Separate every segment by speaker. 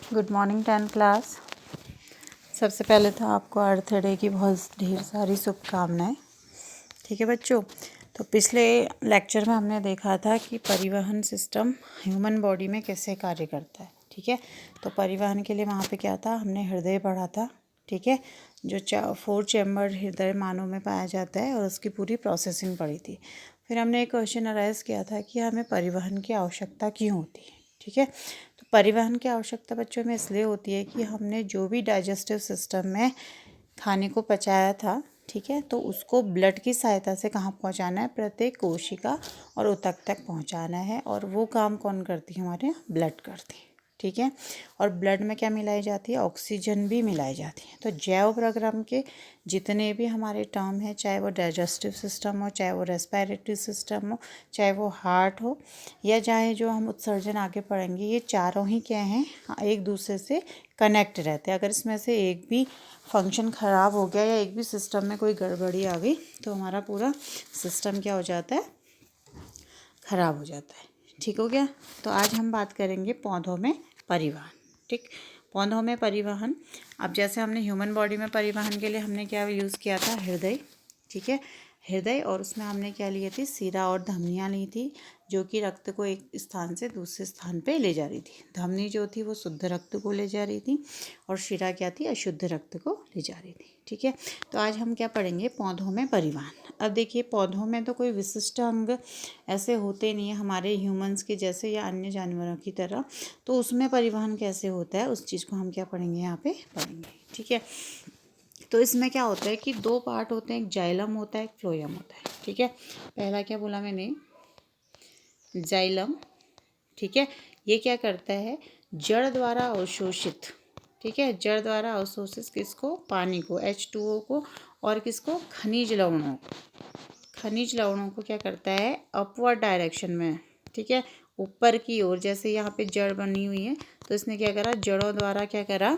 Speaker 1: Good morning 10th class. सबसे पहले तो आपको अर्थ डे की बहुत ढेर सारी शुभकामनाएं। ठीक है बच्चों, तो पिछले लेक्चर में हमने देखा था कि परिवहन सिस्टम ह्यूमन बॉडी में कैसे कार्य करता है। ठीक है, तो परिवहन के लिए वहाँ पे क्या था, हमने हृदय पढ़ा था। ठीक है, जो 4 चैम्बर हृदय मानव में पाया जाता है और उसकी पूरी प्रोसेसिंग पढ़ी थी। फिर हमने एक क्वेश्चन अराइज किया था कि हमें परिवहन की आवश्यकता क्यों होती है। ठीक है, तो परिवहन की आवश्यकता बच्चों में इसलिए होती है कि हमने जो भी डाइजेस्टिव सिस्टम में खाने को पचाया था, ठीक है, तो उसको ब्लड की सहायता से कहाँ पहुँचाना है, प्रत्येक कोशिका और ऊतक तक पहुँचाना है। और वो काम कौन करती है, हमारे ब्लड करती है। ठीक है, और ब्लड में क्या मिलाई जाती है, ऑक्सीजन भी मिलाई जाती है। तो जैव प्रक्रम के जितने भी हमारे टर्म हैं, चाहे वो डाइजेस्टिव सिस्टम हो, चाहे वो रेस्पिरेटरी सिस्टम हो, चाहे वो हार्ट हो, या चाहे जो हम उत्सर्जन आगे पढ़ेंगे, ये चारों ही क्या हैं, एक दूसरे से कनेक्ट रहते हैं। अगर इसमें से एक भी फंक्शन ख़राब हो गया या एक भी सिस्टम में कोई गड़बड़ी आ गई तो हमारा पूरा सिस्टम क्या हो जाता है, ख़राब हो जाता है। ठीक हो गया। तो आज हम बात करेंगे पौधों में परिवहन। ठीक, पौधों में परिवहन। अब जैसे हमने ह्यूमन बॉडी में परिवहन के लिए हमने क्या यूज़ किया था, हृदय। ठीक है, हृदय, और उसमें हमने क्या लिए थी, शिरा और धमनियाँ ली थी, जो कि रक्त को एक स्थान से दूसरे स्थान पे ले जा रही थी। धमनी जो थी वो शुद्ध रक्त को ले जा रही थी और शिरा क्या थी, अशुद्ध रक्त को ले जा रही थी। ठीक है, तो आज हम क्या पढ़ेंगे, पौधों में परिवहन। अब देखिए, पौधों में तो कोई विशिष्ट अंग ऐसे होते नहीं है हमारे ह्यूमंस के जैसे या अन्य जानवरों की तरह, तो उसमें परिवहन कैसे होता है उस चीज़ को हम क्या पढ़ेंगे, यहाँ पे पढ़ेंगे। ठीक है, तो इसमें क्या होता है कि 2 पार्ट होते हैं, एक जाइलम होता है, एक फ्लोएम होता है। ठीक है, पहला क्या बोला मैंने, जाइलम। ठीक है, ये क्या करता है, जड़ द्वारा अवशोषित, ठीक है, जड़ द्वारा अवशोषित किसको, पानी को, H2O को, और किसको, खनिज लवणों को। खनिज लवणों को क्या करता है, अपवर्ड डायरेक्शन में, ठीक है, ऊपर की ओर। जैसे यहाँ पे जड़ बनी हुई है तो इसने क्या करा, जड़ों द्वारा क्या करा,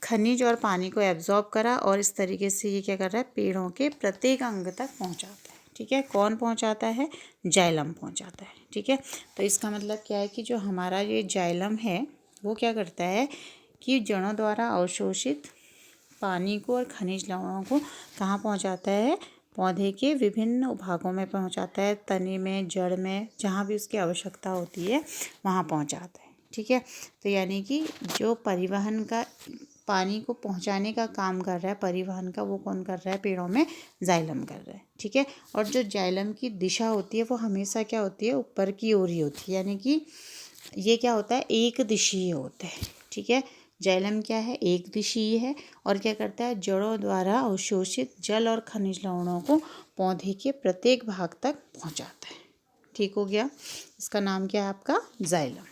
Speaker 1: खनिज और पानी को एब्जॉर्ब करा, और इस तरीके से ये क्या कर रहा है, पेड़ों के प्रत्येक अंग तक पहुँचाता है। ठीक है, कौन पहुँचाता है, जाइलम पहुँचाता है। ठीक है, तो इसका मतलब क्या है कि जो हमारा ये जाइलम है वो क्या करता है कि जड़ों द्वारा अवशोषित पानी को और खनिज लवणों को कहाँ पहुँचाता है, पौधे के विभिन्न भागों में पहुँचाता है, तने में, जड़ में, जहाँ भी उसकी आवश्यकता होती है वहाँ पहुँचाता है। ठीक है, तो यानी कि जो परिवहन का, पानी को पहुँचाने का काम कर रहा है परिवहन का, वो कौन कर रहा है, पेड़ों में जाइलम कर रहा है। ठीक है, और जो जाइलम की दिशा होती है वो हमेशा क्या होती है, ऊपर की ओर ही होती है, यानी कि ये क्या होता है, एक दिशीय होता है। ठीक है, जाइलम क्या है, एक दिशीय है, और क्या करता है, जड़ों द्वारा अवशोषित जल और खनिज लवणों को पौधे के प्रत्येक भाग तक पहुंचाता है। ठीक हो गया, इसका नाम क्या है आपका, जाइलम।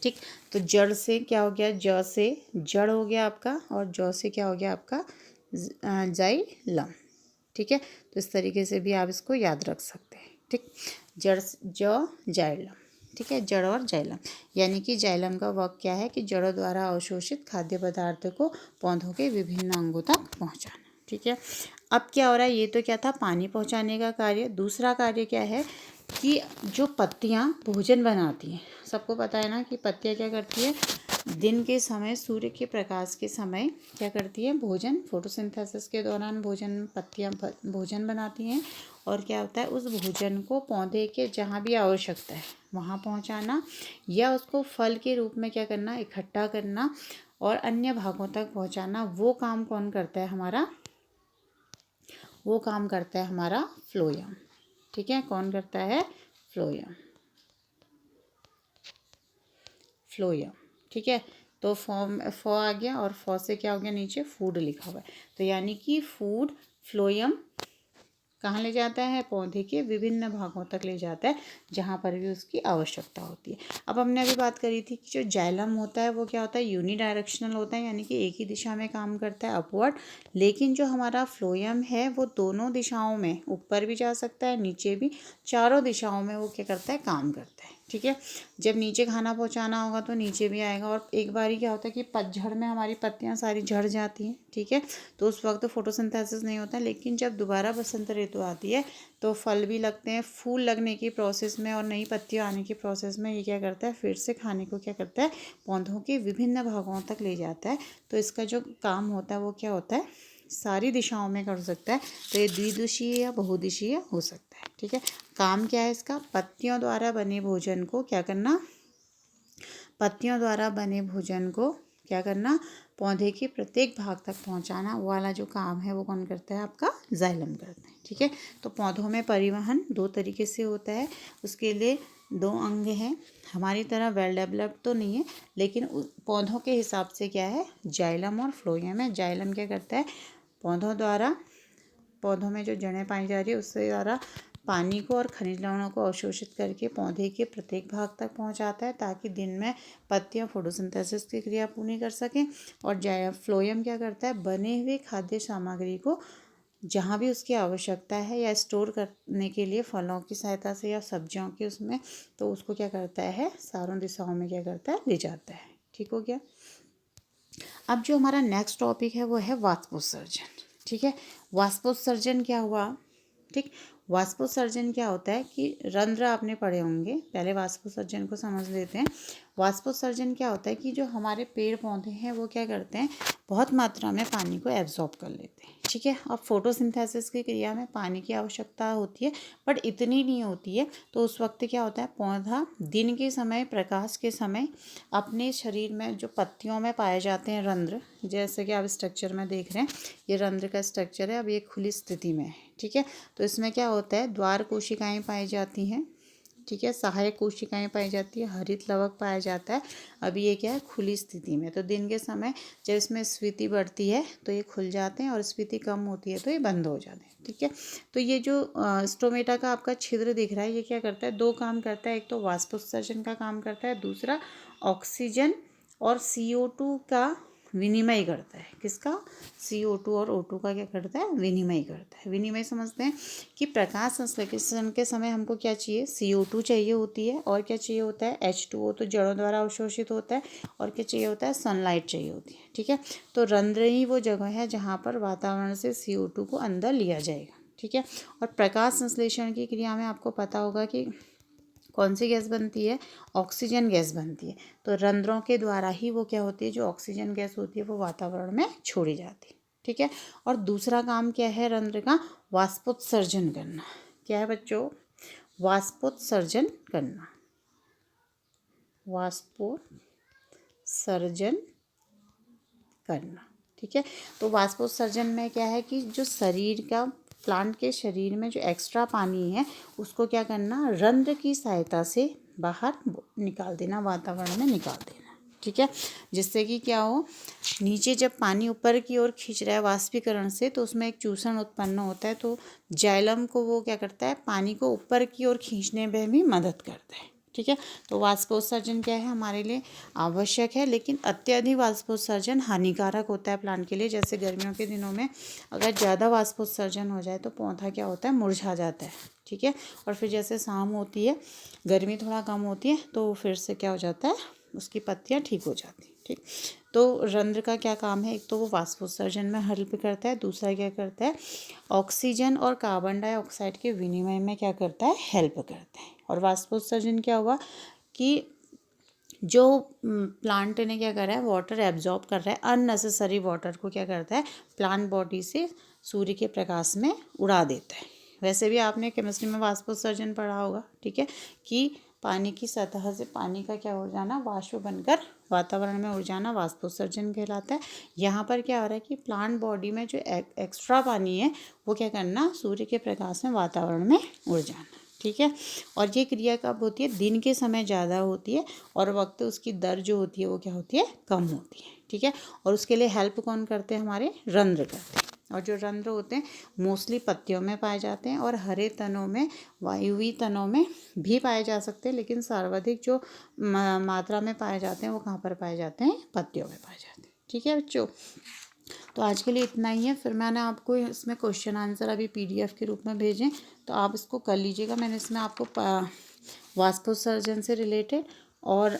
Speaker 1: ठीक, तो जड़ से क्या हो गया, ज से जड़ हो गया आपका, और जौ से क्या हो गया आपका, जाइलम। ठीक है, तो इस तरीके से भी आप इसको याद रख सकते हैं। ठीक, जड़, ज, जाइलम। ठीक है, जड़ और जाइलम, यानी कि जाइलम का वर्क क्या है कि जड़ों द्वारा अवशोषित खाद्य पदार्थ को पौधों के विभिन्न अंगों तक पहुंचाना। ठीक है, अब क्या हो रहा है, ये तो क्या था, पानी पहुंचाने का कार्य। दूसरा कार्य क्या है कि जो पत्तियां भोजन बनाती हैं, सबको पता है ना कि पत्तियां क्या करती है, दिन के समय, सूर्य के प्रकाश के समय क्या करती है, भोजन, फोटोसिंथेसिस के दौरान भोजन, पत्तियां भोजन बनाती हैं। और क्या होता है, उस भोजन को पौधे के जहाँ भी आवश्यकता है वहाँ पहुँचाना, या उसको फल के रूप में क्या करना, इकट्ठा करना और अन्य भागों तक पहुँचाना, वो काम कौन करता है हमारा, वो काम करता है हमारा फ्लोएम। ठीक है, कौन करता है, फ्लोएम, फ्लोएम। ठीक है, तो फॉर्म फ आ गया, और फ से क्या हो गया, नीचे फूड लिखा हुआ है, तो यानी कि फूड, फ्लोएम कहाँ ले जाता है, पौधे के विभिन्न भागों तक ले जाता है जहाँ पर भी उसकी आवश्यकता होती है। अब हमने अभी बात करी थी कि जो जाइलम होता है वो क्या होता है, यूनिडायरेक्शनल होता है, यानी कि एक ही दिशा में काम करता है, अपवर्ड। लेकिन जो हमारा फ्लोएम है वो दोनों दिशाओं में, ऊपर भी जा सकता है, नीचे भी, चारों दिशाओं में वो क्या करता है, काम करता है। ठीक है। जब नीचे खाना पहुंचाना होगा तो नीचे भी आएगा। और एक बारी क्या होता है कि पतझड़ में हमारी पत्तियां सारी झड़ जाती हैं, ठीक है, तो उस वक्त फोटोसिंथेसिस नहीं होता। लेकिन जब दोबारा बसंत ऋतु आती है तो फल भी लगते हैं, फूल लगने की प्रोसेस में और नई पत्तियां आने की प्रोसेस में ये क्या करता है, फिर से खाने को क्या करता है, पौधों के विभिन्न भागों तक ले जाता है। तो इसका जो काम होता है वो क्या होता है, सारी दिशाओं में कर सकता है। तो ये द्विदिशीय या बहुदिशीय हो सकता है, ठीक है। काम क्या है इसका, पत्तियों द्वारा बने भोजन को क्या करना, पत्तियों द्वारा बने भोजन को क्या करना, पौधे के प्रत्येक भाग तक पहुंचाना। वो वाला जो काम है वो कौन करता है, आपका जाइलम करता है, ठीक है। तो पौधों में परिवहन दो तरीके से होता है, उसके लिए दो अंग हैं। हमारी तरह वेल डेवलप्ड तो नहीं है, लेकिन पौधों के हिसाब से क्या है, जाइलम और फ्लोएम है। जाइलम क्या करता है, पौधों द्वारा, पौधों में जो जड़ें पाई जा रही है उससे द्वारा पानी को और खनिज लवणों को अवशोषित करके पौधे के प्रत्येक भाग तक पहुंचाता है, ताकि दिन में पत्तियां फोटोसिंथेसिस की क्रिया पूरी कर सकें। और फ्लोएम क्या करता है, बने हुए खाद्य सामग्री को जहाँ भी उसकी आवश्यकता है या स्टोर करने के लिए फलों की सहायता से या सब्जियों की उसमें, तो उसको क्या करता है, चारों दिशाओं में क्या करता है, ले जाता है। ठीक हो गया। अब जो हमारा नेक्स्ट टॉपिक है वो है वाष्पोत्सर्जन, ठीक है। वाष्पोत्सर्जन क्या हुआ, ठीक। वाष्पोत्सर्जन क्या होता है कि रंध्र आपने पढ़े होंगे, पहले वाष्पोत्सर्जन को समझ लेते हैं। वाष्पोत्सर्जन क्या होता है कि जो हमारे पेड़ पौधे हैं वो क्या करते हैं, बहुत मात्रा में पानी को एब्जॉर्ब कर लेते हैं, ठीक है। और फोटोसिंथेसिस की क्रिया में पानी की आवश्यकता होती है, बट इतनी नहीं होती है। तो उस वक्त क्या होता है, पौधा दिन के समय, प्रकाश के समय अपने शरीर में जो पत्तियों में पाए जाते हैं रंध्र, जैसे कि आप स्ट्रक्चर में देख रहे हैं, ये रंध्र का स्ट्रक्चर है। अब ये खुली स्थिति में है, ठीक है। तो इसमें क्या होता है, द्वार कोशिकाएं पाई जाती हैं, ठीक है, सहायक कोशिकाएं पाई जाती है, हरित लवक पाया जाता है। अभी ये क्या है, खुली स्थिति में। तो दिन के समय जब इसमें स्फीति बढ़ती है तो ये खुल जाते हैं, और स्फीति कम होती है तो ये बंद हो जाते हैं, ठीक है। तो ये जो स्टोमेटा का आपका छिद्र दिख रहा है, ये क्या करता है, दो काम करता है। एक तो वाष्पोत्सर्जन का काम करता है, दूसरा ऑक्सीजन और CO2 का विनिमय करता है। किसका, CO2 और O2 का क्या करता है, विनिमय करता है। विनिमय समझते हैं कि प्रकाश संश्लेषण के समय हमको क्या चाहिए, CO2 चाहिए होती है, और क्या चाहिए होता है, H2O तो जड़ों द्वारा अवशोषित होता है, और क्या चाहिए होता है, सनलाइट चाहिए होती है, ठीक है। तो रंध्र ही वो जगह है जहाँ पर वातावरण से CO2 को अंदर लिया जाएगा, ठीक है। और प्रकाश संश्लेषण की क्रिया में आपको पता होगा कि कौन सी गैस बनती है, ऑक्सीजन गैस बनती है। तो रंध्रों के द्वारा ही वो क्या होती है, जो ऑक्सीजन गैस होती है वो वातावरण में छोड़ी जाती है, ठीक है। और दूसरा काम क्या है रंध्र का, वाष्पोत्सर्जन करना। क्या है बच्चों, वाष्पोत्सर्जन करना, वाष्पोत्सर्जन करना, ठीक है। तो वाष्पोत्सर्जन में क्या है कि जो शरीर का, प्लांट के शरीर में जो एक्स्ट्रा पानी है उसको क्या करना, रंध्र की सहायता से बाहर निकाल देना, वातावरण में निकाल देना, ठीक है। जिससे कि क्या हो, नीचे जब पानी ऊपर की ओर खींच रहा है वाष्पीकरण से, तो उसमें एक चूसण उत्पन्न होता है। तो जाइलम को वो क्या करता है, पानी को ऊपर की ओर खींचने में भी मदद करता है, ठीक है। तो वाष्पोत्सर्जन क्या है, हमारे लिए आवश्यक है, लेकिन अत्यधिक वाष्पोत्सर्जन हानिकारक होता है प्लांट के लिए। जैसे गर्मियों के दिनों में अगर ज़्यादा वाष्पोत्सर्जन हो जाए तो पौधा क्या होता है, मुरझा जाता है, ठीक है। और फिर जैसे शाम होती है, गर्मी थोड़ा कम होती है, तो फिर से क्या हो जाता है, उसकी पत्तियाँ ठीक हो जाती हैं, ठीक। तो रंध्र का क्या काम है, एक तो वो वाष्पोत्सर्जन में हेल्प करता है, दूसरा क्या करता है, ऑक्सीजन और कार्बन डाइऑक्साइड के विनिमय में क्या करता है, हेल्प करता है। और वाष्पोत्सर्जन क्या हुआ कि जो प्लांट ने क्या करा है, वाटर एब्जॉर्ब कर रहा है, अननेसेसरी वाटर को क्या करता है, प्लांट बॉडी से सूर्य के प्रकाश में उड़ा देता है। वैसे भी आपने केमिस्ट्री में वाष्पोत्सर्जन पढ़ा होगा, ठीक है, कि पानी की सतह से पानी का क्या हो जाना, वाष्प बनकर वातावरण में उड़ जाना वाष्पोत्सर्जन कहलाता है। यहाँ पर क्या हो रहा है कि प्लांट बॉडी में जो एक्स्ट्रा पानी है वो क्या करना, सूर्य के प्रकाश में वातावरण में उड़ जाना, ठीक है। और ये क्रिया कब होती है, दिन के समय ज़्यादा होती है, और वक्त उसकी दर जो होती है वो क्या होती है, कम होती है, ठीक है। और उसके लिए हेल्प कौन करते हैं, हमारे रंध्र करते हैं। और जो रंध्र होते हैं मोस्टली पत्तियों में पाए जाते हैं, और हरे तनों में, वायुवी तनों में भी पाए जा सकते हैं, लेकिन सर्वाधिक जो मात्रा में पाए जाते हैं वो कहाँ पर पाए जाते हैं, पत्तियों में पाए जाते हैं, ठीक है बच्चों। तो आज के लिए इतना ही है। फिर मैंने आपको इसमें क्वेश्चन आंसर अभी PDF के रूप में भेजें, तो आप इसको कर लीजिएगा। मैंने इसमें आपको वाष्पोत्सर्जन से रिलेटेड और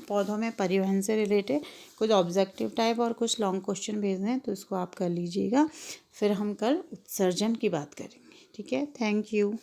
Speaker 1: पौधों में परिवहन से रिलेटेड कुछ ऑब्जेक्टिव टाइप और कुछ लॉन्ग क्वेश्चन भेजने हैं, तो इसको आप कर लीजिएगा। फिर हम कल उत्सर्जन की बात करेंगे। ठीक है, थैंक यू।